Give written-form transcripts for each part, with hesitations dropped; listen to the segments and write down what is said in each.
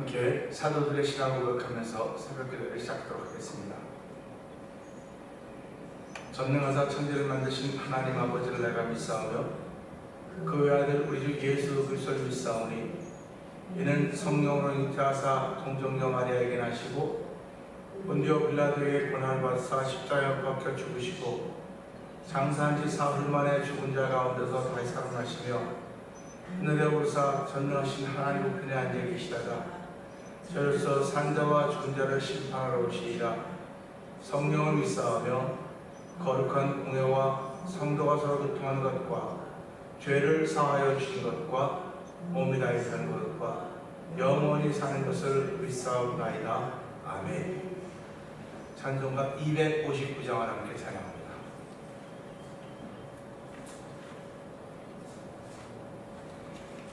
함께 사도들의 신앙을 고백하면서 새벽기도를 시작하도록 하겠습니다. 전능하사 천지를 만드신 하나님 아버지를 내가 믿사오며 그 외아들 우리 주 예수 그리스도를 믿사오니 이는 성령으로 잉태하사 동정녀 마리아에게 나시고 본디오 빌라도에게 고난을 받으사 십자가에 못 박혀 죽으시고 장사한 지 사흘 만에 죽은 자 가운데서 다시 살아나시며 하늘에 오르사 전능하신 하나님 우편에 앉아 계시다가 저로서 산자와 죽은 자를 심판하러 오시리라. 성령을 믿사오며 거룩한 공회와 성도가 서로 교통하는 것과 죄를 사하여 주신 것과 몸이 다해 사는 것과 영원히 사는 것을 믿사옵나이다. 아멘. 찬송가 259장을 함께 찬양합니다.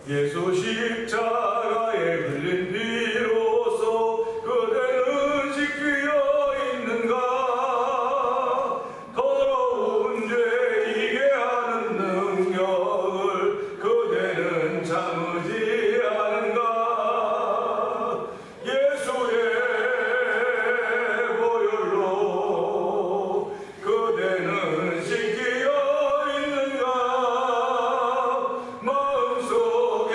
예수 십자가에 흘린 피로써 그대는 씻겨 있는가. 더러운 죄 이게 하는 능력을 그대는 참으지 않은가. 예수의 보혈로 그대는 씻겨 있는가. 마음속 죄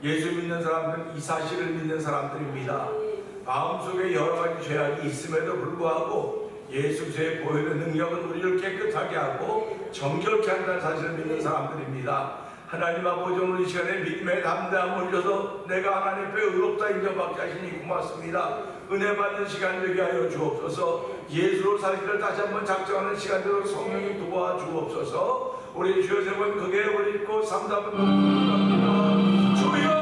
예수 믿는 사람들은 이 사실을 믿는 사람들입니다. 마음속에 여러 가지 죄악이 있음에도 불구하고 예수 그리스도의 보혈의 능력은 우리를 깨끗하게 하고 정결케 한다는 사실을 믿는 사람들입니다. 하나님 아버지, 오늘 이 시간에 믿음의 담대함을 올려서 내가 하나님 앞에 의롭다 인정받게 하시니 고맙습니다. 은혜 받는 시간 되게 하여 주옵소서. 예수로 살기를 다시 한번 작정하는 시간 되도록 성령님 도와주옵소서. 우리 주여 세 번 크게 올리고 3, 4분 기도합니다. 주여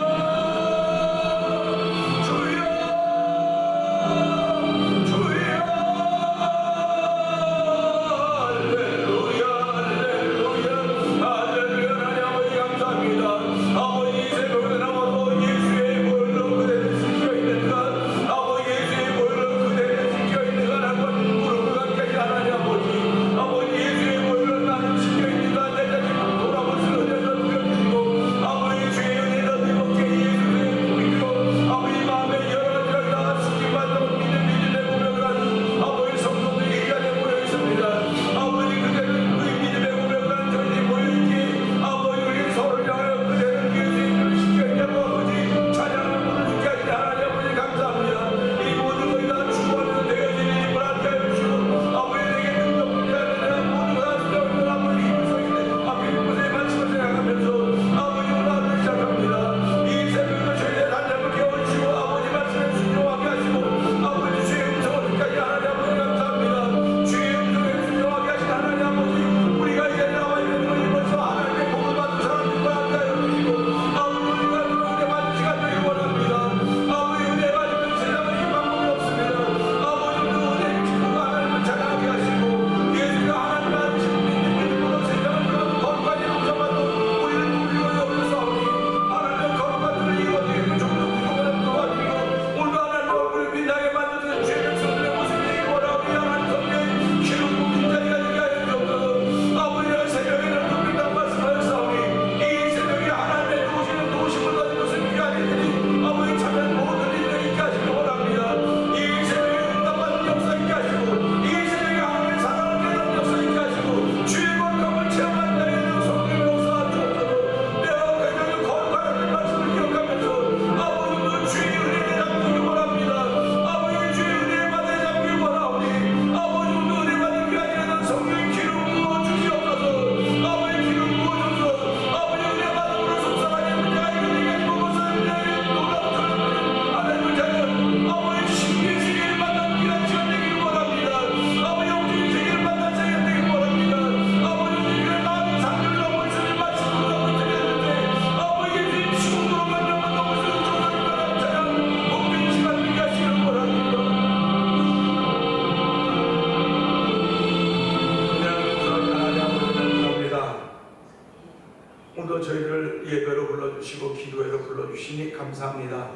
예배로 불러주시고 기도회로 불러주시니 감사합니다.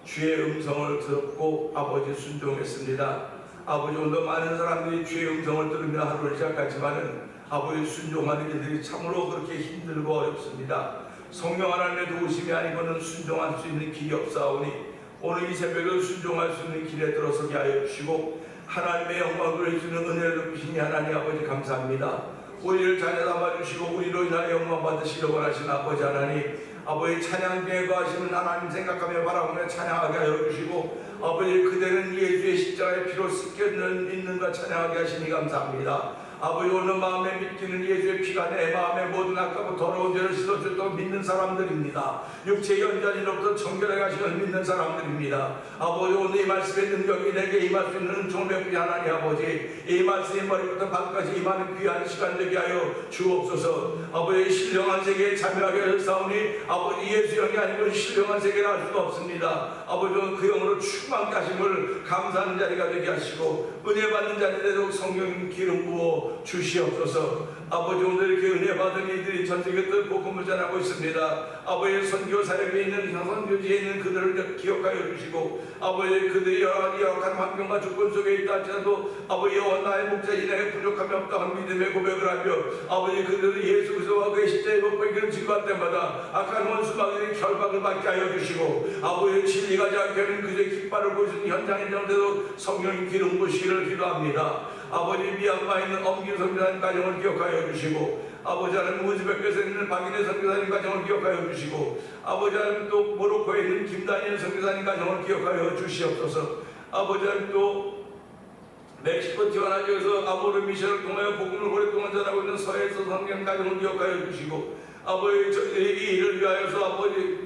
주의 음성을 듣고 아버지 순종했습니다. 아버지, 오늘 많은 사람들이 주의 음성을 들으며 하루를 시작하지만은 아버지 순종하는 이들이 참으로 그렇게 힘들고 어렵습니다. 성령 하나님의 도우심이 아니고는 순종할 수 있는 길이 없사오니 오늘 이 새벽을 순종할 수 있는 길에 들어서게 하여 주시고 하나님의 영광을 해주는 은혜를 높이시니 하나님 아버지 감사합니다. 우리를 자녀 삼아주시고 우리로 인하여 영광 받으시려고 원하시는 아버지 하나님, 아버지 찬양 중에 거하시는 하나님 생각하며 바라보며 찬양하게 하여 주시고 아버지, 그대는 예수의 십자가의 피로 씻겨는 있는가 찬양하게 하시니 감사합니다. 아버지, 오늘 마음에 믿기는 예수의 피가 내 마음의 모든 악하고 더러운 죄를 씻어주도록 믿는 사람들입니다. 육체의 연단이로부터 정결하게 하시는 믿는 사람들입니다. 아버지, 오늘 이 말씀의 능력이 내게 임할 수 있는 은총을 베푸시 하나님 아버지, 이 말씀이 머리부터 발까지 임하는 귀한 시간 되게 하여 주옵소서. 아버지, 신령한 세계에 참여하게 하셨사오니 아버지, 예수 영이 아니고 신령한 세계를 알 수가 없습니다. 아버지, 그 영으로 충만케 하심을 감사하는 자리가 되게 하시고 은혜 받는 자리대로 성령 기름 부어 주시옵소서. 아버지, 오늘 이렇게 은혜 받은 이들이 전세계 복음을 전하고 있습니다. 아버지, 선교 사역에 있는 선교지에 있는 그들을 기억하여 주시고 아버지, 그들이 여러 가지 열악한 환경과 조건 속에 있다 할지라도 아버지, 여호와 나의 목자이니 내게 부족함이 없다는 믿음의 고백을 하며 아버지, 그들을 예수 그리스도와 그의 십자가의 못 박히는 증거할 때마다 악한 원수마귀의 결박을 받게 하여 주시고 아버지, 진리가 자기 하는 그의 깃발을 보여주는 현장의 정대로 성령의 기름 부으시기를 기도합니다. 아버지, 미얀마에 있는 엄기성이라는 가정을 기억하여 주시고 아버지 하나님 우즈베크에서 있는 박인혜 선교사님 가정을 기억하여 주시고 아버지 하나님 또 모로코에 있는 김다니엘 선교사님 가정을 기억하여 주시옵소서. 아버지 하나님 또 멕시코 티와나 지역에서 아모르 미션을 통하여 복음을 오랫동안 전하고 있는 서해에서 성경 가정을 기억하여 주시고 아버지 이 일을 위하여서 아버지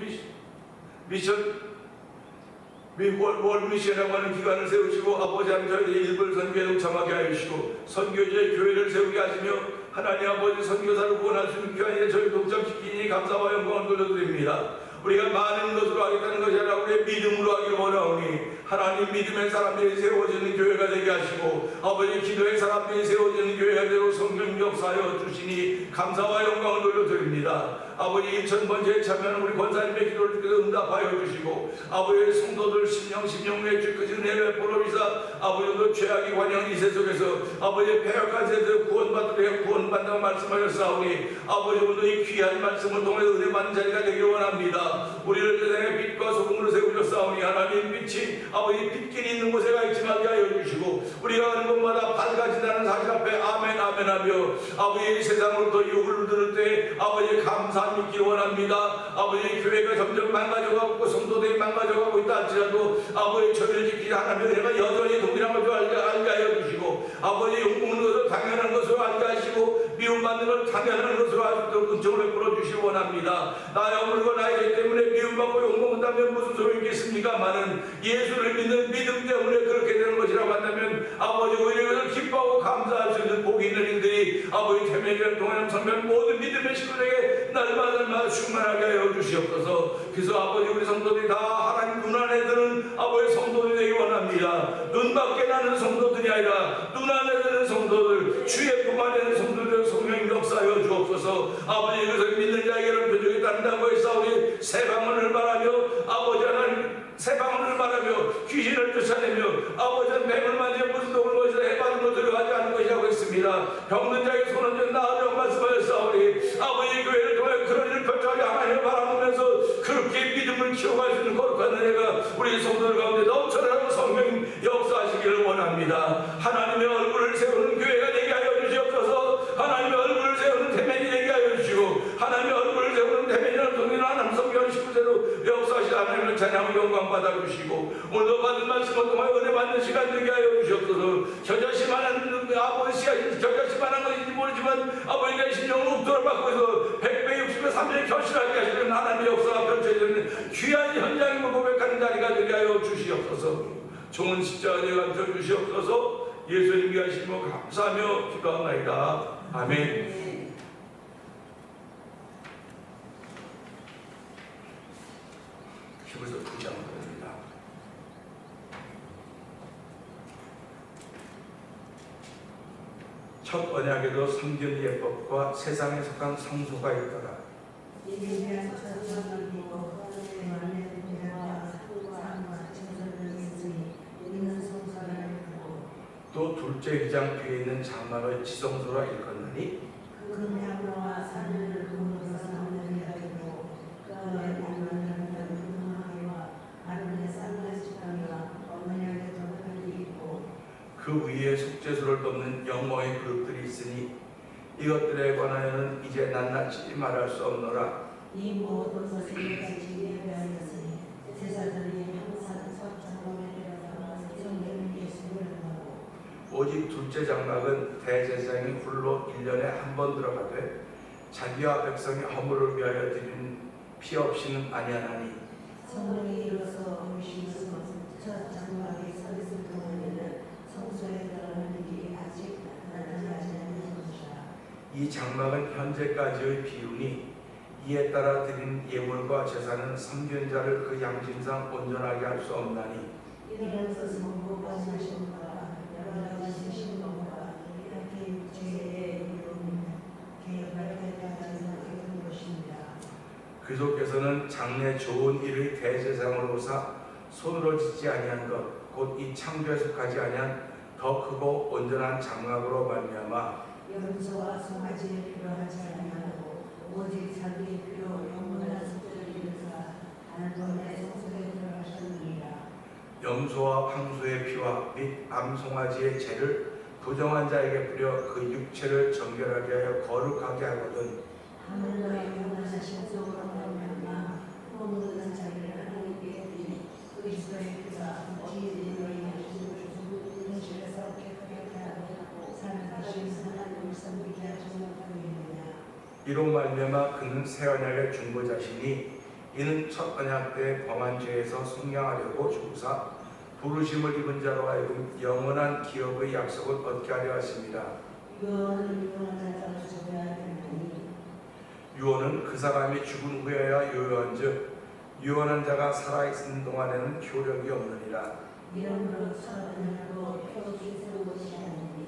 월 미션이라고 하는 기관을 세우시고 아버지 하나님 저희들이 일벌 선교에 동참하게 하여 주시고 선교지의 교회를 세우게 하시며 하나님 아버지 선교사를 구원할 수 있는 기관에 저희 동참시키니 감사와 영광을 돌려드립니다. 우리가 많은 것으로 하겠다는 것이 아니라 우리의 믿음으로 하기를 원하오니 하나님 믿음의 사람들이 세워지는 교회가 되게 하시고 아버지 기도의 사람들이 세워지는 교회가 되고 성령 역사하여 주시니 감사와 영광을 돌려드립니다. 아버지 1000번째에 참여하는 우리 권사님의 기도를 주께서 응답하여 주시고 아버지 성도들 심령의 주께서 은혜를 베풀어주사 아버지도 죄악이 관영 이 세속에서 아버지 패역한 세상에서 구원받으려 구원받는다고 말씀하셨사오니 아버지 오늘 이 귀한 말씀을 통해 은혜 받는 자리가 되기를 원합니다. 우리를 세상의 빛과 소금으로 세우셨사오니 하나님 빛이 아버지 빛길이 있는 곳에 가 있지 말게 하여 주시고 우리가 가는 곳마다 밝아진다는 사실 앞에 아멘 아멘 하며 아버지 세상으로부터 욕을 들을 때 아버지 감사 믿기를 원합니다. 아버지 교회가 점점 망가져가고 성도들이 망가져가고 있다 할지라도 아버지 저희를 지키는 하나님의 은혜가 여전히 동일한 것을 알게 하여 주시고 아버지 욕먹는 것을 당연한 것으로 알게 하시고 미움받는 것을 당연한 것으로 아직도 은총을 베풀어 주시기 원합니다. 나의 어물과 나의 죄 때문에 미움받고 욕먹는다면 무슨 소용이 있겠습니까마는 예수를 믿는 믿음 때문에 그렇게 되는 것이라고 한다면 아버지 오히려 그것을 기뻐하고 감사할 수 있는 복이 있는 일들이 아버지 태명이를 통하는 선별 모든 믿음의 식구들에게 날마다 충만하게 하여 주시옵소서. 그래서 아버지 우리 성도들이 다 하나님 눈 안에 드는 아버지 성도들이 되기 원합니다. 눈 밖에 나는 성도들이 아니라 눈 안에 드는 성도들 주의 품 안에 있는 성도들 성령 역사하여 주옵소서. 아버지 그것을 믿는 자에게는 표적이 따른다고 했사오니 새 방언을 말하며 아버지 하나님 새 방언을 말하며 귀신을 쫓아내며 아버지는 뱀을 만지며 무슨 독을 것이라 해받은 것을 하지 않은 것이라고 했습니다. 병든 자에게 손을 쥐어 나으라고 말씀하셨사오니 아버지 교회를 통해 그런 일을 펼쳐가지 하나님을 바라보면서 그렇게 믿음을 키워갈 수 있는 거룩한 은혜가 우리 성도들 가운데 넘쳐나는 성령 역사하시기를 원합니다. 하나님의 얼굴을 세우는 교회가 되게 하여 주시옵소서. 하나님의 얼굴을 세우는 태면이 되게 하여 주시고 하나님의 얼굴을 세우는 태면이라는 동일한 하나님 성경 19세로 역사하신 하나님을 찬양하고 영광 받아주시고 오늘도 받은 말씀을 통하여 은혜 받는 시간 되게 하여 주시옵소서. 저자시만한 아버지 저자시만한 것인지 모르지만 아버지가 심령을 욱도를 받고 있어 100배 60배 300배 결실하게 하시는 하나님의 역사가 펼쳐지는 귀한 현장임을 고백하는 자리가 되게 하여 주시옵소서. 좋은 십자가에 감춰 주시옵소서. 예수님이 하시며 감사하며 기도하나이다. 아멘. 히브리서 9장입니다. 첫 언약에도 성전 예법과 세상에 속한 성소가 있더라. 또 둘째 기장 뒤에 있는 장막을 지성소라 일컫느니 그 위에 속죄소를 덮는 영광의 그릇들이 있으니 이것들에 관하여는 이제 낱낱이 말할 수 없노라. 이 모든 것을 예배하시기 위하였으니 제사장이 항상 첫 장막에 들어가서 성령 예수를 하고 오직 둘째 장막은 대제사장이 홀로 1년에 한 번 들어가되 자기와 백성의 허물을 위하여 드린 피 없이는 아니하나니 성령이 이로써 오시면서 첫 장막에 서 있을 동안에는 성소에 들어가는 길이 아직 나타나지 않는 것이라. 이 장막은 현재까지의 비유니 이에 따라 드린 예물과 제사는 섬기자를 그 양심상 온전하게 할 수 없나니 이런 것은 무엇과 사실과 여러 가지 신론과 이렇게 죄의 이름은 개혁할 때까지 이런 것입니다. 그리스도께서는 장래 좋은 일의 대제사장으로서 손으로 짓지 아니한 것 곧 이 창조에 속하지 아니한 더 크고 온전한 장막으로 말미암아 염소와 송아지의 필요하지 아니하고 오직 자기의 필요 영원한 속죄를 위해서 한 번에 성소에 들어가셨느니라. 염소와 황소의 피와 및 암송아지의 죄를 부정한 자에게 뿌려 그 육체를 정결하게 하여 거룩하게 하거든. 하늘과 영원하신 속으로 말미암아 모든 자기를 하나님께 드리니 그리스도의 피가 지혜를 너희에게 현실에서 깨끗하게 하고 살아계신 하나님을 섬기게 하시는 분이니라. 이로 말미암아 그는 새 언약의 중보자시니 이는 첫 언약 때 범한 죄에서 속량하려고 주사 부르심을 입은 자로 하여금 영원한 기업의 약속을 얻게 하려 하십니다. 유언은 유언한 자가 죽어야 되나니 유언은 그 사람이 죽은 후에야 유효한즉 유언한 자가 살아있는 동안에는 효력이 없느니라. 이름으로 서언하고 표기 세운 것이 아니니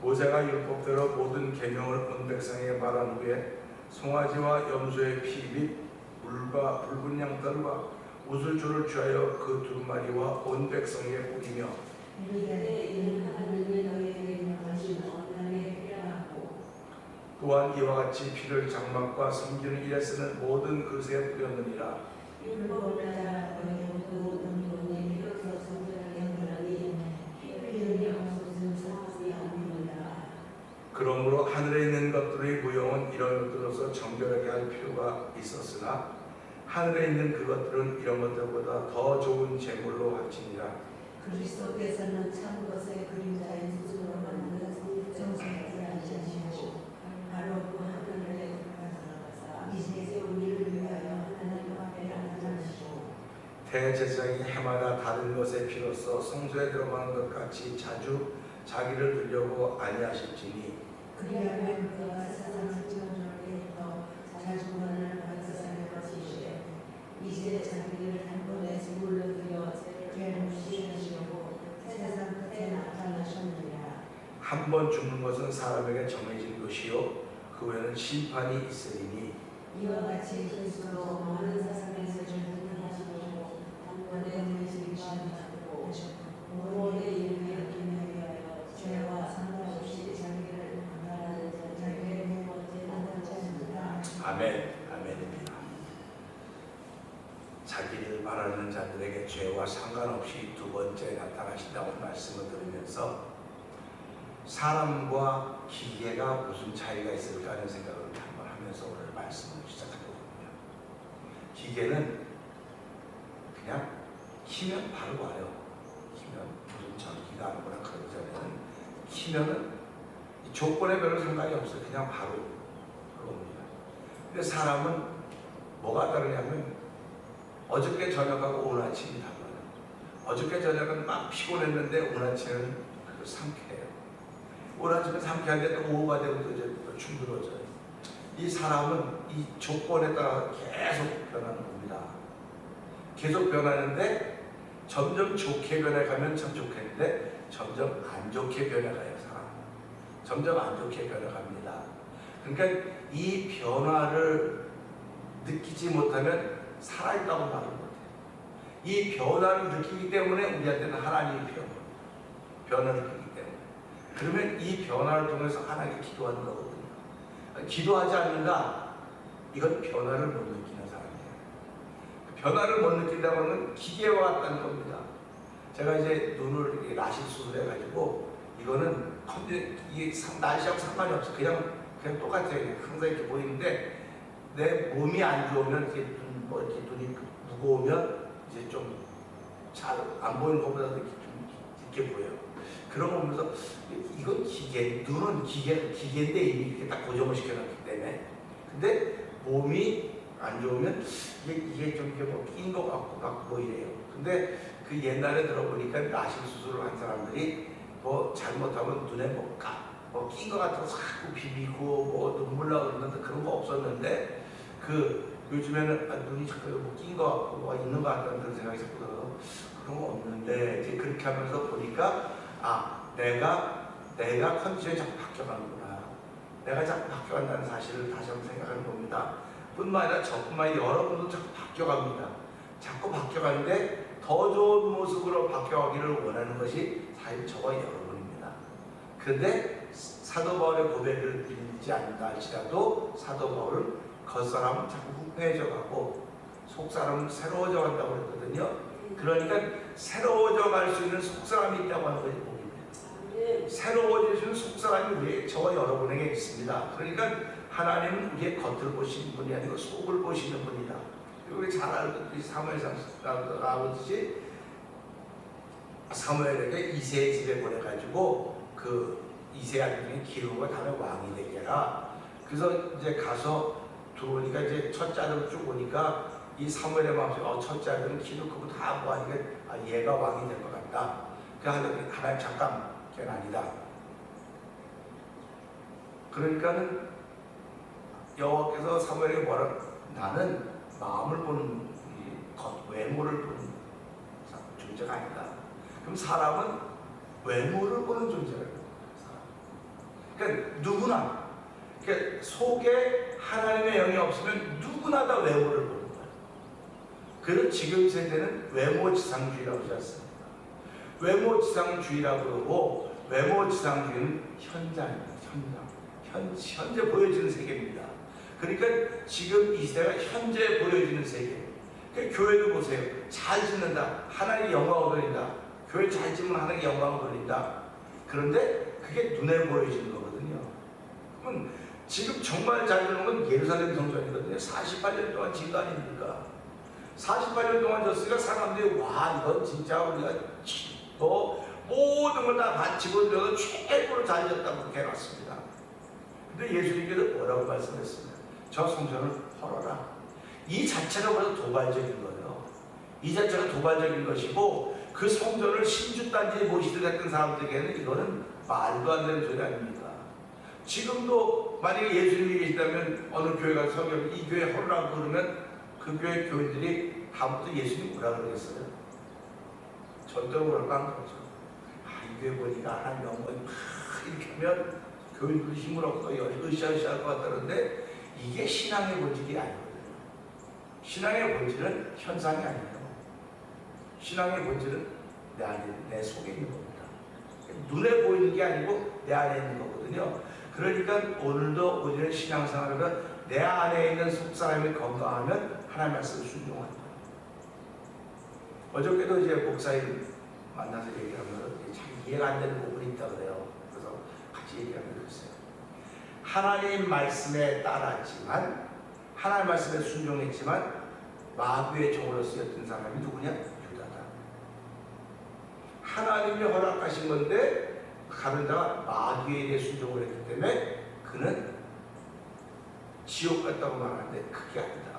모세가 율법대로 모든 계명을 온 백성에게 말한 후에 송아지와 염소의 피 및 물과 붉은 양털과 우슬초를 취하여 그 두루마리와 온 백성에게 뿌리며 이르되 이는 하나님이 너희에게 명하신 언약의 피라고 또한 이와 같이 피를 장막과 섬기는 일에 쓰는 모든 그릇에 뿌렸느니라. 율법을 따라 모든 운동이 이렇게 성전을 연결하니 피 흘리는 무슨 상관이 없느니라. 그러므로 하늘에 있는 것들의 무용은 이런 것들로서 정결하게 할 필요가 있었으나 하늘에 있는 그것들은 이런 것들보다 더 좋은 제물로 바치니라. 그리스도께서는 참 것의 그림자의 수준으로 만든 정성을 아시하시고 바로 그 하늘에 가서 이제 우리를 위하여 하나님 앞에 앉으시고 대제사장이 해마다 다른 것의 피로써 성소에 들어가는 것 같이 자주 자기를 들려고 아니하실지니 그리하면 그가 세상을 창조하기부터 자주 구원을 받으사는 것이시되 이제 자기를 한 번에 물로 들여 죄를 씻으시려고 세상 끝에 나타나셨느니라. 한 번 죽는 것은 사람에게 정해진 것이요 그 후에는 심판이 있으리니 이와 같이 그리스도 많은 사람에서 죄를 하시고 한 번에 죄를 지시고 모든 일을 일으키기 위하여 죄와 상관없이 자기를 바라는 자기의 못된 자입니다. 아멘. 아멘입니다. 자기를 바라는 자들에게 죄와 상관없이 두 번째 나타나신다고 말씀을 들으면서 사람과 기계가 무슨 차이가 있을까 하는 생각을 한번 하면서 오늘 말씀을 시작하거든요. 기계는 그냥 키면 바로 와요. 키면 무슨 전기가 아무거나 그러잖아요. 키면은 조건에 별로 상관이 없어요. 그냥 바로 옵니다. 근데 사람은 뭐가 다르냐면 어저께 저녁하고 오늘 아침이 달라요. 어저께 저녁은 막 피곤했는데 오늘 아침은 상쾌해요. 오늘 아침은 상쾌한데 또 오후가 되면 또 이제 충들어져요. 이 사람은 이 조건에 따라 계속 변하는 겁니다. 계속 변하는데 점점 좋게 변해가면 참 좋겠는데 점점 안 좋게 변해가요. 사람은 점점 안 좋게 변해갑니다. 그러니까 이 변화를 느끼지 못하면 살아있다고 말을 못해요. 이 변화를 느끼기 때문에 우리한테는 하나님이 변화를 느끼기 때문에 그러면 이 변화를 통해서 하나님께 기도하는 거거든요. 기도하지 않는다? 이건 변화를 못 느끼는 사람이에요. 변화를 못 느낀다고 하면 기계와 같다는 겁니다. 제가 이제 눈을 라식 수술해가지고 이거는 이게 날씨하고 상관이 없어. 그냥 똑같아요. 항상 이렇게 보이는데 내 몸이 안 좋으면 이렇게 이렇게 눈이 무거우면 이제 좀 잘 안 보이는 것보다도 이렇게 좀 깊게 보여요. 그런 거 보면서 이건 기계, 눈은 기계인데 이미 이렇게 딱 고정을 시켜놨기 때문에. 근데 몸이 안 좋으면 이게 좀 이렇게 뭐 낀 것 같고 막 보이래요. 근데 그 옛날에 들어보니까 라식 수술을 한 사람들이 뭐 잘못하면 눈에 뭐 낀 것 같아서 자꾸 비비고 뭐 눈물 나고 그러는데 그런 거 없었는데 요즘에는 눈이 자꾸 뭐 낀 것 같고 뭐가 있는 것 같다는 그런 생각이 자꾸 들어서 그런 거 없는데 이제 그렇게 하면서 보니까 내가 컨디션이 자꾸 바뀌어가는구나. 내가 자꾸 바뀌어간다는 사실을 다시 한번 생각하는 겁니다. 뿐만 아니라 저뿐만 아니라 여러분도 자꾸 바뀌어갑니다. 자꾸 바뀌어가는데 더 좋은 모습으로 바뀌어가기를 원하는 것이 사실 저와 여러분입니다. 그런데 사도 바울의 고백을 믿지 않는다 할지라도 사도 바울은 겉사람은 자꾸 후패해져 가고 속사람은 새로워져 간다고 그랬거든요. 그러니까 새로워져 갈 수 있는 속사람이 있다고 하는 것이 복입니다. 새로워지는 속사람이 우리 저와 여러분에게 있습니다. 그러니까 하나님은 우리의 겉을 보시는 분이 아니고 속을 보시는 분이다. 우리 잘 알듯이 사무엘상 나오듯이 사무엘에게 이새의 집에 보내가지고 그 이새 아들이 기르고 다음에 왕이 되게 해라. 그래서 이제 가서 들어오니까 이제 첫째 아들 쭉 오니까 이 사무엘의 마음속에 첫째 아들은 키도 크고 다 뭐하니까 얘가 왕이 될 것 같다. 그 하나님 잠깐 걔는 아니다. 그러니까는 여호와께서 사무엘에게 뭐라? 나는 마음을 보는 외모를 보는 존재가 아니다. 그럼 사람은 외모를 보는 존재라고. 그러니까 누구나, 그러니까 속에 하나님의 영이 없으면 누구나 다 외모를 보는 거예요. 그래서 지금 세대는 외모지상주의라고 하지 않습니다. 외모지상주의라고 그러고 외모지상주의는 현장입니다. 현재 보여지는 세계입니다. 그러니까 지금 이 시대가 현재 보여지는 세계. 그러니까 교회도 보세요. 잘 짓는다. 하나님의 영광을 돌린다. 교회 잘 짓면 하나님의 영광을 돌린다. 그런데 그게 눈에 보여지는 거거든요. 그러면 지금 정말 잘 되는 건 예루살렘 성전이거든요. 48년 동안 지은 거 아닙니까? 48년 동안 졌으니까 사람들이 와 이건 진짜 우리가 모든 걸 다 바치고 들어서 최고로 잘 졌다고 그렇게 해놨습니다. 근데 예수님께서 뭐라고 말씀했습니까? 저 성전을 헐어라. 이 자체가 벌써 도발적인 거예요. 이 자체가 도발적인 것이고 그 성전을 신주단지 모시듯 했던 사람들에게는 이거는 말도 안 되는 소리 아닙니까? 지금도 만약에 예수님이 계시다면 어느 교회 가서 설교 이 교회 헐라고 그러면 그 교회 교인들이 다음부터 예수님 뭐라 그러겠어요? 절대로 뭐라고 안 그러죠. 이 교회 보니까 하나님 영광이 이렇게 하면 교인들이 힘을 얻고 으쌰으쌰 할 것 같다는데 이게 신앙의 본질이 아니거든요. 신앙의 본질은 현상이 아니에요. 신앙의 본질은 내 안에, 내 속에 있는 겁니다. 눈에 보이는 게 아니고 내 안에 있는 거거든요. 그러니까 오늘도 우리는 신앙생활을 내 안에 있는 속사람이 건강하면 하나님 말씀을 순종하는 거예요. 어저께도 이제 목사님 만나서 얘기하면 참 이해가 안 되는 부분이 있다 그래요. 그래서 같이 얘기하면 그랬어요. 하나님 말씀에 따랐지만 하나님 말씀에 순종했지만 마귀의 종으로 쓰였던 사람이 누구냐? 유다다. 하나님이 허락하신 건데 가는 자가 마귀에게 순종을 했기 때문에 그는 지옥 갔다고 말하는데 그게 아니다.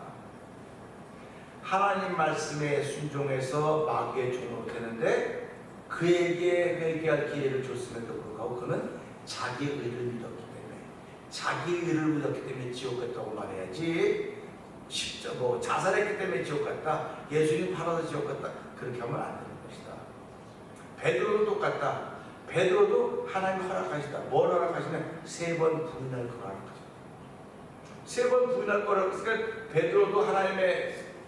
하나님 말씀에 순종해서 마귀의 종으로 되는데 그에게 회개할 기회를 줬음에도 불구하고 그는 자기 의를 믿었기 때문에 자기 의를 믿었기 때문에 지옥 갔다고 말해야지 자살했기 때문에 지옥 갔다 예수님 팔아서 지옥 갔다 그렇게 하면 안 되는 것이다. 베드로도 똑같다. 베드로도 하나님 허락하시다. 뭘 허락하시냐? 3번 부인할 거 허락하시다. 3번 부인할 거라고 했으니까 베드로도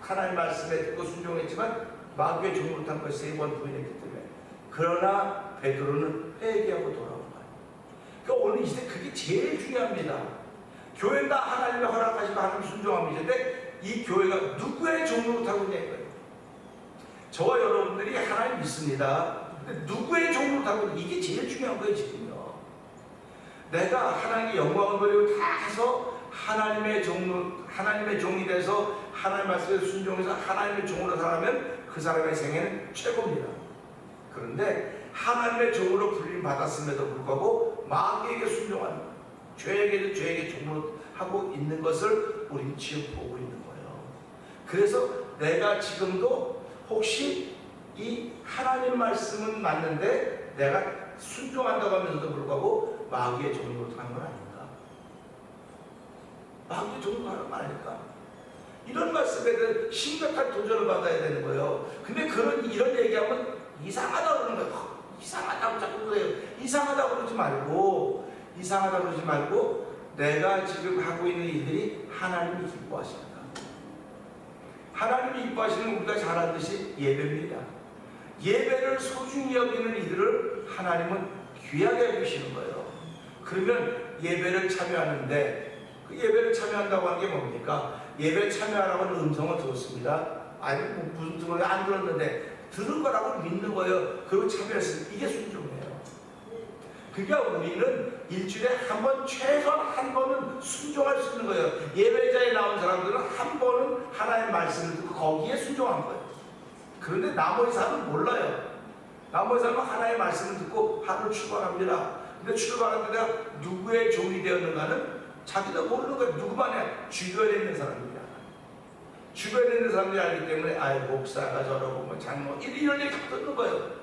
하나님 말씀에 듣고 순종했지만 마귀의 종으로 탄 걸 3번 부인했기 때문에 그러나 베드로는 회개하고 돌아온 거예요. 그러니까 오늘 이 시대 그게 제일 중요합니다. 교회는 다 하나님의 허락하시고 하나님 순종하면 되는데 이 교회가 누구의 종으로 타고 있냐 이거예요. 저와 여러분들이 하나님 믿습니다. 근데 누구의 종으로 타고 있냐 이게 제일 중요한 거예요 지금요. 내가 하나님의 영광을 돌리고 다 해서 하나님의 종이 돼서 하나님 말씀에 순종해서 하나님의 종으로 살아가면 그 사람의 생애는 최고입니다. 그런데 하나님의 종으로 불림 받았음에도 불구하고 마귀에게 순종하는 죄에게 종으로 하고 있는 것을 우리는 지금 보고 있는 거예요. 그래서 내가 지금도 혹시 이 하나님 말씀은 맞는데 내가 순종한다고 하면서도 불구하고 마귀의 종으로 사는 건 아닌가? 마귀의 종으로 하는 거 아닐까? 이런 말씀에 대한 심각한 도전을 받아야 되는 거예요. 근데 이런 얘기하면 이상하다고 그러는 거예요. 이상하다고 자꾸 그래요. 이상하다고 그러지 말고 내가 지금 하고 있는 일들이 하나님이 기뻐하십니다. 하나님이 기뻐하시는 우리가 잘 알듯이 예배입니다. 예배를 소중히 여기는 이들을 하나님은 귀하게 여기시는 거예요. 그러면 예배를 참여하는데 그 예배를 참여한다고 하는 게 뭡니까? 예배 참여하라고 음성을 들었습니다. 아니 무슨 소리 안 들었는데 들은 거라고 믿는 거예요. 그리고 참여했으니 이게 순종이에요. 그러니까 우리는 일주일에 한 번, 최소한 한 번은 순종할 수 있는 거예요. 예배자에 나온 사람들은 한 번은 하나님의 말씀을 듣고 거기에 순종한 거예요. 그런데 나머지 사람은 몰라요. 나머지 사람은 하나님의 말씀을 듣고 하루를 출발합니다. 근데 출발할 때가 누구의 종이 되었는가는 자기도 모르는 거예요. 누구만 해? 주변에 있는 사람입니다. 주변에 있는 사람들이 알기 때문에 아이 목사가 저러고 뭐 장로 이런 얘기 다 듣는 거예요.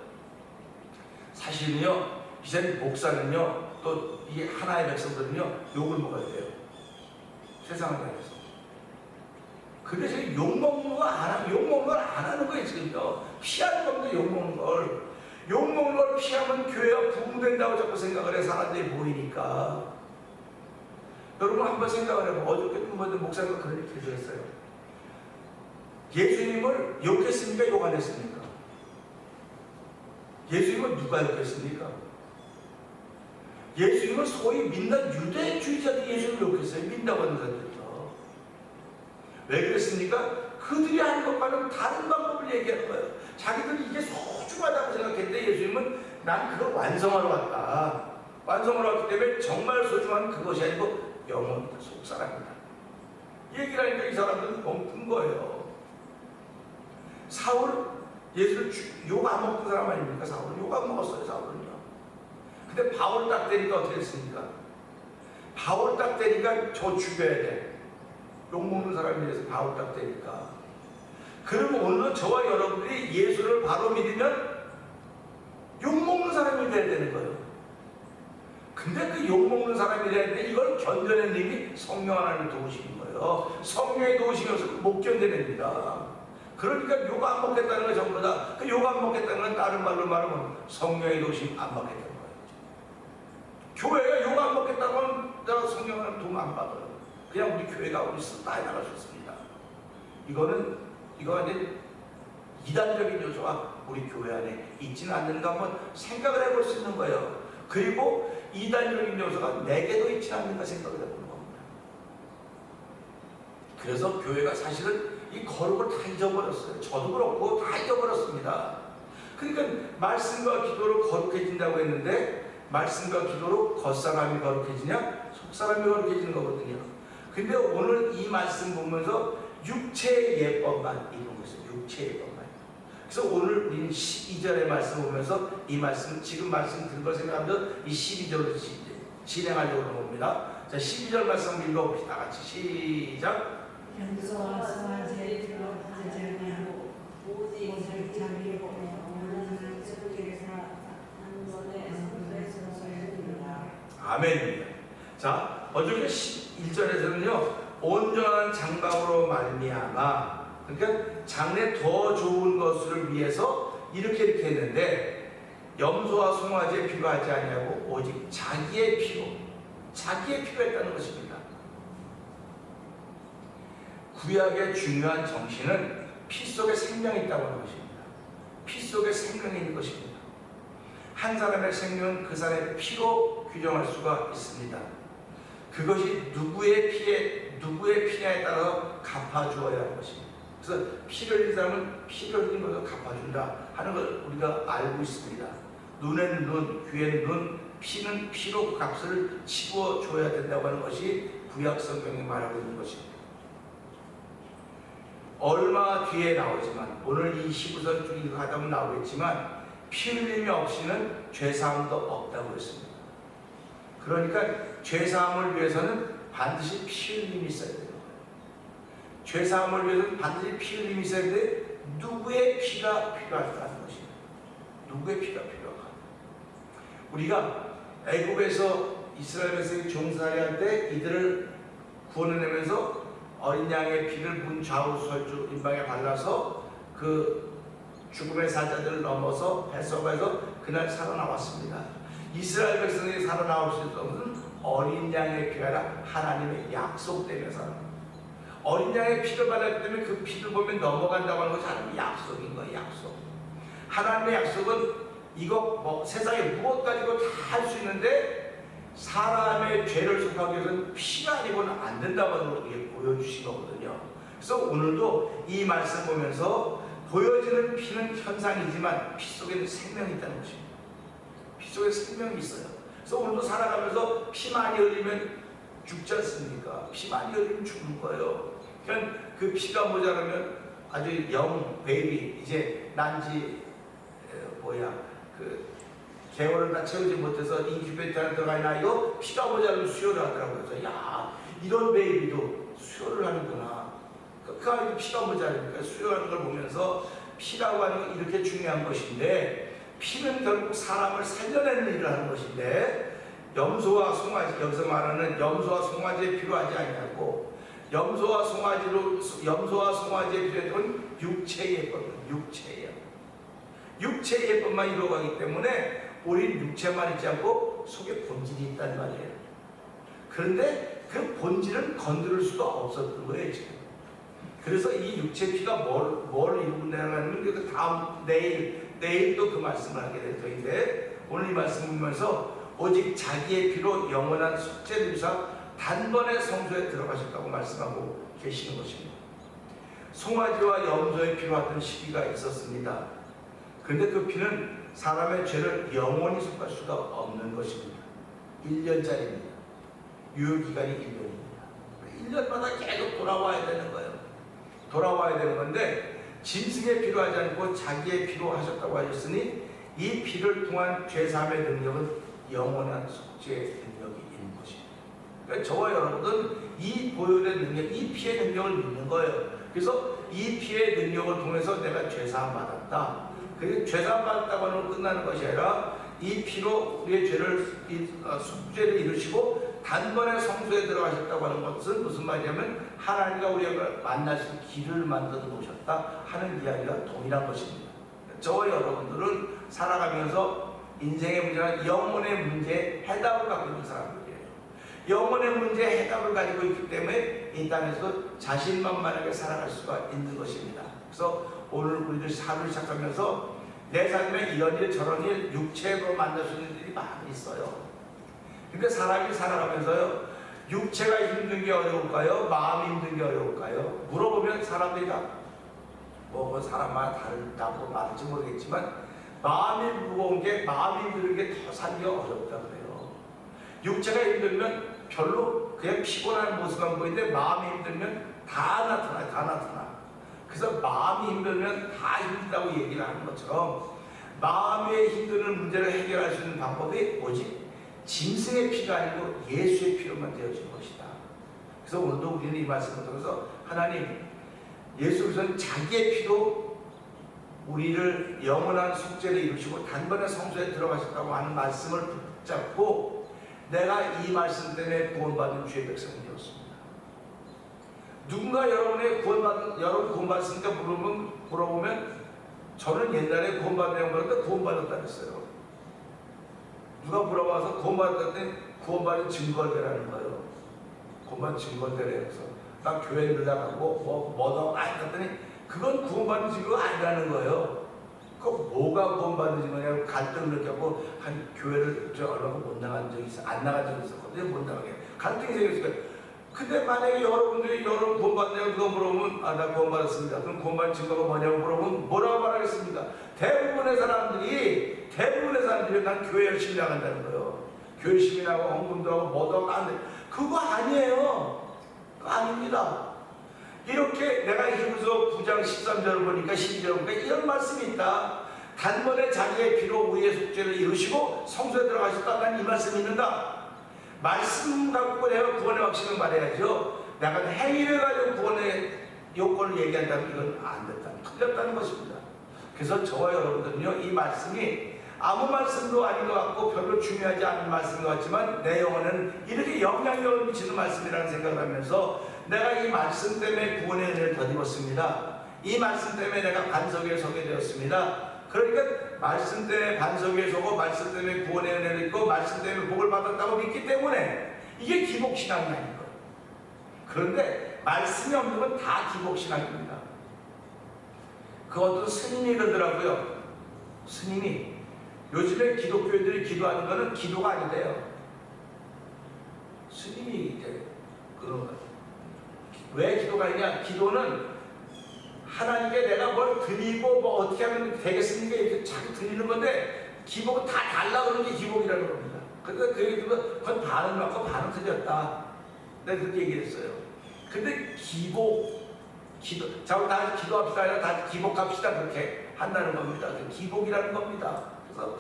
사실은요, 이제는 목사는요, 또 이게 하나의 백성들은요, 욕을 먹어야 돼요. 세상을 향해서. 근데 지금 욕먹는 걸 안 하는 거예요, 지금요. 피하는 겁니다, 욕먹는 걸. 욕먹는 걸 피하면 교회가 부흥된다고 자꾸 생각을 해, 사람들이 보이니까. 여러분 한번 생각을 해보면, 어저께 목사님과 그런 얘기 해주셨어요. 예수님을 욕했습니까? 욕 안 했습니까? 예수님을 누가 욕했습니까? 예수님을 소위 믿는 유대주의자들이 예수님을 욕했어요. 믿는다고 하는 사람들이요. 왜 그랬습니까? 그들이 하는 것과는 다른 방법을 얘기하는 거예요. 자기들이 이게 소중하다고 생각했는데 예수님은 난 그걸 완성하러 왔다. 완성하러 왔기 때문에 정말 소중한 그것이 아니고 영혼이다, 속사람이다. 얘기를 하니까 이 사람들은 멍든 거예요. 사울, 예수를 욕 안 먹던 사람 아닙니까? 사울은 욕 안 먹었어요, 사울은요. 근데 바울 딱 되니까 어떻게 했습니까? 바울 딱 되니까 저 죽여야 돼. 욕 먹는 사람에 대해서 바울 딱 되니까. 그러면 오늘은 저와 여러분들이 예수를 바로 믿으면 욕 먹는 사람이 돼야 되는 거예요. 근데 그 욕 먹는 사람이 돼야 되는데 이걸 견뎌내는 힘이 성령 하나님의 도우심인 거예요. 성령의 도우심이 없어서 못 견뎌냅니다. 그러니까 욕 안 먹겠다는 건 전부 다, 그 욕 안 먹겠다는 건 다른 말로 말하면 성령의 도우심 안 받겠다는 거예요. 교회가 욕 안 먹겠다고 하면 내가 성령 하나님 도움 안 받아요. 그냥 우리 교회가 우리 스스로 다 해나갈 수 있습니다. 이거 안에 이단적인 요소가 우리 교회 안에 있지는 않는가 한번 생각을 해볼 수 있는 거예요. 그리고 이단적인 요소가 내게도 있지 않는가 생각을 해보는 겁니다. 그래서 교회가 사실은 이 거룩을 다 잊어버렸어요. 저도 그렇고 다 잊어버렸습니다. 그러니까 말씀과 기도로 거룩해진다고 했는데 말씀과 기도로 겉사람이 거룩해지냐 속사람이 거룩해지는 거거든요. 근데 오늘 이 말씀 보면서 육체의 예법만 이런 거죠. 육체의 예법만. 그래서 오늘 우리는 12절의 말씀 보면서 이 말씀, 지금 말씀 들은 걸 생각하면 이 12절로 진행하려고 하는 겁니다. 자, 12절 말씀 읽어봅시다. 같이 시작. 영서와 성화제에 들어가지 아니하고 오직 자기의 오늘 저녁에서 한 번에 성소에서 드리라. 아멘입니다. 자, 어저께 1절에서는요 온전한 장막으로 말미암아, 그러니까 장래 더 좋은 것을 위해서 이렇게 했는데 염소와 송아지에 필요하지 아니하고 오직 자기의 피로 했다는 것입니다. 구약의 중요한 정신은 피 속에 생명이 있다고 하는 것입니다. 피 속에 생명이 있는 것입니다. 한 사람의 생명은 그 사람의 피로 규정할 수가 있습니다. 그것이 누구의 피냐에 따라서 갚아주어야 하는 것입니다. 그래서 피를 흘린 사람은 피를 흘린 것을 갚아준다 하는 걸 우리가 알고 있습니다. 눈에는 눈, 귀에는 눈, 피는 피로 그 값을 치부어줘야 된다고 하는 것이 구약 성경이 말하고 있는 것입니다. 얼마 뒤에 나오지만 오늘 이 시부선 쭉 하다 보면 나오겠지만 피 흘림이 없이는 죄사함도 없다고 했습니다. 그러니까 죄사함을 위해서는 반드시 피 흘림이 있어야 돼요. 죄사함을 위해서는 반드시 피 흘림이 있어야 되는데 누구의 피가 필요하다는 것입니다. 누구의 피가 필요할까? 우리가 애국에서 이스라엘 백성이 종살이할 때 이들을 구원해내면서 어린 양의 피를 문 좌우 설주 임방에 발라서 그 죽음의 사자들을 넘어서 뱃속에서 그날 살아나왔습니다. 이스라엘 백성이 살아나올 수 있는 어린 양의 피가 아니라 하나님의 약속 때문에 살아납니다. 어린 양의 피를 받았기 때문에 그 피를 보면 넘어간다고 하는 것이 하나님의 약속인 거예요. 약속. 하나님의 약속은 이거 세상에 무엇 가지고 다 할 수 있는데 사람의 죄를 속하기 위해서는 피가 아니고는 안 된다고 하는 걸 보여주신 거거든요. 그래서 오늘도 이 말씀 보면서 보여지는 피는 현상이지만 피 속에는 생명이 있다는 것입니다. 피 속에 생명이 있어요. 그래서 오늘도 살아가면서 피 많이 흘리면 죽지 않습니까? 피 많이 흘리면 죽는 거예요. 그러니까 그 피가 모자라면 아주 영 베이비 이제 난지 그 개월을 다 채우지 못해서 인큐베이터에 들어가 있나 이거 피가 모자라면 수혈을 하더라고요. 그래서 야 이런 베이비도 수혈을 하는구나. 그 아이도 피가 모자라니까 수혈하는 걸 보면서 피라고 하는 건 이렇게 중요한 것인데 피는 결국 사람을 살려내는 일을 하는 것인데 염소와 송아지 여기서 말하는 염소와 송아지에 필요하지 않냐고 염소와 송아지에 필요한 육체의 예법은 육체의 예법만 이루어가기 때문에 우리 육체만 있지 않고 속에 본질이 있단 말이에요. 그런데 그 본질은 건드릴 수가 없었던 거예요 지금. 그래서 이 육체 피가 뭘 이루느냐는 그 다음 내일도 그 말씀을 하게 될 터인데 오늘 이 말씀을 보면서 오직 자기의 피로 영원한 속죄를 위해서 단번에 성소에 들어가셨다고 말씀하고 계시는 것입니다. 송아지와 염소의 피로 하던 시기가 있었습니다. 그런데 그 피는 사람의 죄를 영원히 속할 수가 없는 것입니다. 1년짜리입니다. 유효기간이 1년입니다. 1년마다 계속 돌아와야 되는 거예요. 돌아와야 되는 건데 짐승의 피로 하지 않고 자기의 피로 하셨다고 하셨으니 이 피를 통한 죄사함의 능력은 영원한 속죄의 능력이 있는 것입니다. 그러니까 저와 여러분은 이 보혈의 능력, 이 피의 능력을 믿는 거예요. 그래서 이 피의 능력을 통해서 내가 죄사함 받았다. 그래서 죄사함 받았다고 하는 건 끝나는 것이 아니라 이 피로 우리의 속죄를 이루시고 단번에 성소에 들어가셨다고 하는 것은 무슨 말이냐면 하나님과 우리가 만나실 길을 만들어 놓으셨다 하는 이야기가 동일한 것입니다. 저와 여러분들은 살아가면서 인생의 문제는 영혼의 문제에 해답을 갖고 있는 사람들이에요. 영혼의 문제에 해답을 가지고 있기 때문에 이 땅에서 자신만만하게 살아갈 수가 있는 것입니다. 그래서 오늘 우리들 삶을 시작하면서 내 삶에 이런 일 저런 일 육체로 만날 수 있는 일이 많이 있어요. 그러니까 사람이 살아가면서요 육체가 힘든 게 어려울까요? 마음이 힘든 게 어려울까요? 물어보면 사람들이 다 뭐 사람마다 다르다고 말할지 모르겠지만 마음이 무거운 게 마음이 힘든 게 더 살기가 어렵다 그래요. 육체가 힘들면 별로 그냥 피곤한 모습만 보이는데 마음이 힘들면 다 나타나. 그래서 마음이 힘들면 다 힘들다고 얘기를 하는 것처럼 마음에 힘드는 문제를 해결할 수 있는 방법이 오직 짐승의 피가 아니고 예수의 피로만 되어진 것이다. 그래서 오늘도 우리는 이 말씀을 통해서 하나님 예수 그리스도는 자기의 피로 우리를 영원한 속죄를 이루시고 단번에 성소에 들어가셨다고 하는 말씀을 붙잡고 내가 이 말씀 때문에 구원받은 주의 백성이 되었습니다. 누군가 여러분 구원받았습니까? 물어보면 저는 옛날에 구원받는 거였는데 구원받았다 그랬어요. 누가 물어봐서 구원받았더니 구원받은 증거를 대라는 거예요. 구원받은 증거를 대래. 그래서 나 교회를 나가고 뭐더 했더니 그건 구원받은 증거가 아니라는 거예요. 그 뭐가 구원받은 증거냐고 갈등을 느꼈고 한 교회를 얼마 못 나간 적이 있어. 안 나간 적이 있었거든요. 못 나가게 갈등이 생겼어요. 근데 만약에 여러분들이 여러분 구원받냐고 누가 물어보면 나 구원받았습니다. 그럼 구원받은 증거가 뭐냐고 물어보면 뭐라고 말하겠습니까? 대부분의 사람들이 난 교회 열심히 나간다는 거예요. 교회 열심히 나가고 헌금도 하고 뭐도 하고 그거 아니에요. 그거 아닙니다. 이렇게 내가 히브리서 9장 13절을 보니까 12절을 보니까 이런 말씀이 있다. 단번에 자기의 피로 우리의 속죄를 이루시고 성소에 들어가셨다는 이 말씀이 있는다. 말씀 갖고 내가 구원의 확신을 말해야죠. 내가 행위를 가지고 구원의 요건을 얘기한다면 이건 안 됐다. 틀렸다는 것입니다. 그래서 저와 여러분들은요, 이 말씀이 아무 말씀도 아닌 것 같고 별로 중요하지 않은 말씀인 것 같지만 내 영혼은 이렇게 영향력을 미치는 말씀이라는 생각을 하면서 내가 이 말씀 때문에 구원의 은혜를 덧입었습니다. 이 말씀 때문에 내가 반석 위에 서게 되었습니다. 그러니까 말씀 때문에 반석 위에 서고 말씀 때문에 구원의 은혜를 입고 말씀 때문에 복을 받았다고 믿기 때문에 이게 기복신앙이 아닌 거예요. 그런데 말씀이 없는 건 다 기복신앙입니다. 그 어떤 스님이 그러더라고요. 스님이 요즘에 기독교인들이 기도하는 거는 기도가 아니래요. 스님이 이제 그런 거예요. 왜 기도가 아니냐? 기도는 하나님께 내가 뭘 드리고 뭐 어떻게 하면 되겠습니까? 이렇게 자꾸 드리는 건데 기복은 다 달라 그러는 게 기복이라는 겁니다. 그래서 그 얘기 들으면 그건 반은 맞고 반은 틀렸다. 내가 그렇게 얘기했어요. 근데 기도, 자, 다 기도합시다. 아니라 다 기복합시다. 그렇게 한다는 겁니다. 기복이라는 겁니다. 그래서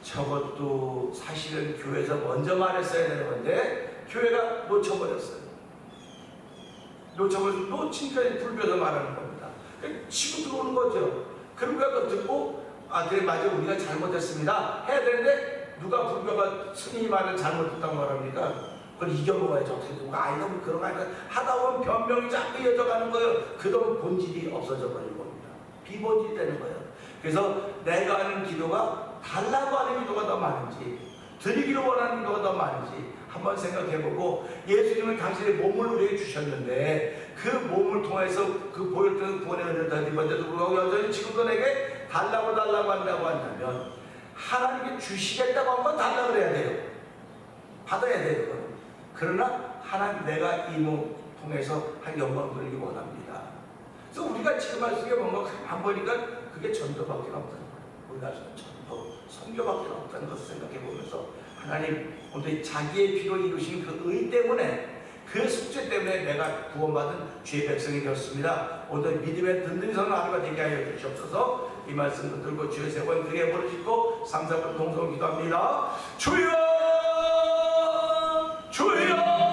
저것도 사실은 교회에서 먼저 말했어야 되는 건데, 교회가 놓쳐버렸어요. 놓치니까 불교에서 말하는 겁니다. 치고 들어오는 거죠. 그러니까 그거 듣고, 아, 그래, 맞아. 우리가 잘못했습니다. 해야 되는데, 누가 불교가 스님이 말을 잘못했다고 말합니까? 그걸 이겨먹어야죠. 어떻게 누가 아니다, 뭐 그런 거 아니다. 하다 보면 변명이 자꾸 이어져가는 거예요. 그동안 본질이 없어져 버리는 겁니다. 비본질이 되는 거예요. 그래서 내가 하는 기도가 달라고 하는 기도가 더 많은지, 드리기로 원하는 기도가 더 많은지 한번 생각해보고, 예수님은 당신의 몸을 우리에게 주셨는데 그 몸을 통해서 그 보였던 구원의 은혜를 다 입었는데도 불구하고 여전히 지금도 내게 달라고 한다고 한다면, 하나님께 주시겠다고 한 건 달라고 그래야 돼요. 받아야 돼요. 그러나 하나님, 내가 이 몸 통해서 한 영광 돌리기 원합니다. 그래서 우리가 지금 할 수 있는 뭔가 안 보니까 그게 전도밖에 없다는 거예요. 우리가 전도, 선교밖에 없다는 것을 생각해 보면서, 하나님 오늘 자기의 피로 이루신 그 의 때문에, 그 숙제 때문에 내가 구원받은 주의 백성이 되었습니다. 오늘 믿음의 든든히 서는 하루가 되게 하여 주시옵소서. 이 말씀을 들고 주의 세 번 크게 부르시고 3, 4분 동성 기도합니다. 주여, 주여.